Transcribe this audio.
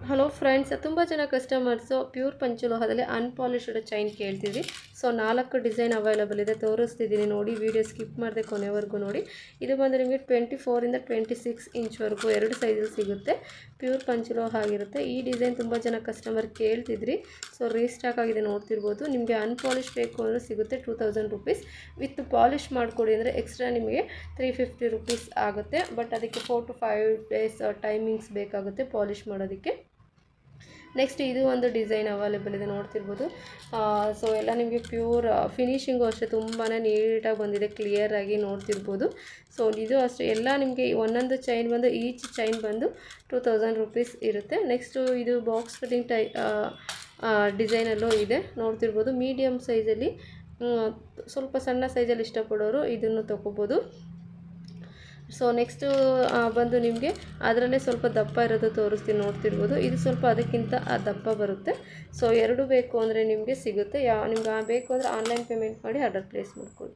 Hello friends, ತುಂಬ ಜನ customers pure ಪಂಚಲೋಹದಲ್ಲಿ ಅನ್ಪಾಲಿಶ್ಡ್ ಚೈನ್ ಕೇಳ್ತಿದ್ವಿ. ಸೊ 4 ಡಿಸೈನ್ ಅವೈಲಬಲ್ ಇದೆ, ತೋರಿಸ್ತಿದ್ದೀನಿ ನೋಡಿ. ವಿಡಿಯೋ ಸ್ಕಿಪ್ ಮಾಡದೆ ಕೊನೆವರೆಗೂ ನೋಡಿ. ಇದು ಬಂದು ನಿಮಗೆ 24 ಇಂದ 26 ಇಂಚ್ವರೆಗೂ 2 ಸೈಜಲ್ಲಿ ಸಿಗುತ್ತೆ. ಪ್ಯೂರ್ ಪಂಚಲೋಹ ಆಗಿರುತ್ತೆ. ಈ ಡಿಸೈನ್ ತುಂಬ ಜನ ಕಸ್ಟಮರ್ ಕೇಳ್ತಿದ್ರಿ. ಸೊ ರೀಸ್ಟಾಕ್ ಆಗಿದೆ, ನೋಡ್ತಿರ್ಬೋದು. ನಿಮಗೆ ಅನ್ಪಾಲಿಶ್ ಬೇಕು ಅಂದರೆ ಸಿಗುತ್ತೆ 2000 ರುಪೀಸ್. ವಿತ್ ಪಾಲಿಶ್ ಮಾಡಿಕೊಡಿ ಅಂದರೆ ಎಕ್ಸ್ಟ್ರಾ ನಿಮಗೆ 350 ರುಪೀಸ್ ಆಗುತ್ತೆ. ಬಟ್ ಅದಕ್ಕೆ 4 to 5 ಡೇಸ್ ಟೈಮಿಂಗ್ಸ್ ಬೇಕಾಗುತ್ತೆ ಪಾಲಿಶ್ ಮಾಡೋದಕ್ಕೆ. ನೆಕ್ಸ್ಟ್ ಇದು ಒಂದು ಡಿಸೈನ್ ಅವೈಲೇಬಲ್ ಇದೆ, ನೋಡ್ತಿರ್ಬೋದು. ಸೊ ಎಲ್ಲ ನಿಮಗೆ ಪ್ಯೂರ್ ಫಿನಿಶಿಂಗು ಅಷ್ಟೇ ತುಂಬಾ ನೀಟಾಗಿ ಬಂದಿದೆ, ಕ್ಲಿಯರಾಗಿ ನೋಡ್ತಿರ್ಬೋದು. ಸೊ ಇದು ಅಷ್ಟೇ ಎಲ್ಲ ನಿಮಗೆ ಒಂದೊಂದು ಚೈನ್ ಬಂದು ಈಚ್ ಚೈನ್ ಬಂದು 2000 ರುಪೀಸ್ ಇರುತ್ತೆ. ನೆಕ್ಸ್ಟು ಇದು ಬಾಕ್ಸ್ ಕಟಿಂಗ್ ಡಿಸೈನಲ್ಲೂ ಇದೆ, ನೋಡ್ತಿರ್ಬೋದು. ಮೀಡಿಯಮ್ ಸೈಜಲ್ಲಿ ಸ್ವಲ್ಪ ಸಣ್ಣ ಸೈಜಲ್ಲಿ ಇಷ್ಟಪಡೋರು ಇದನ್ನು ತೊಗೋಬೋದು. ಸೊ ನೆಕ್ಸ್ಟು ಬಂದು ನಿಮಗೆ ಅದರಲ್ಲೇ ಸ್ವಲ್ಪ ದಪ್ಪ ಇರೋದು ತೋರಿಸ್ತೀನಿ, ನೋಡ್ತಿರ್ಬೋದು. ಇದು ಸ್ವಲ್ಪ ಅದಕ್ಕಿಂತ ದಪ್ಪ ಬರುತ್ತೆ. ಸೊ ಎರಡು ಬೇಕು ಅಂದರೆ ನಿಮಗೆ ಸಿಗುತ್ತೆ. ನಿಮ್ಗೆ ಬೇಕು ಅಂದರೆ ಆನ್ಲೈನ್ ಪೇಮೆಂಟ್ ಮಾಡಿ ಆರ್ಡರ್ ಪ್ಲೇಸ್ ಮಾಡ್ಕೊಳ್ಳಿ.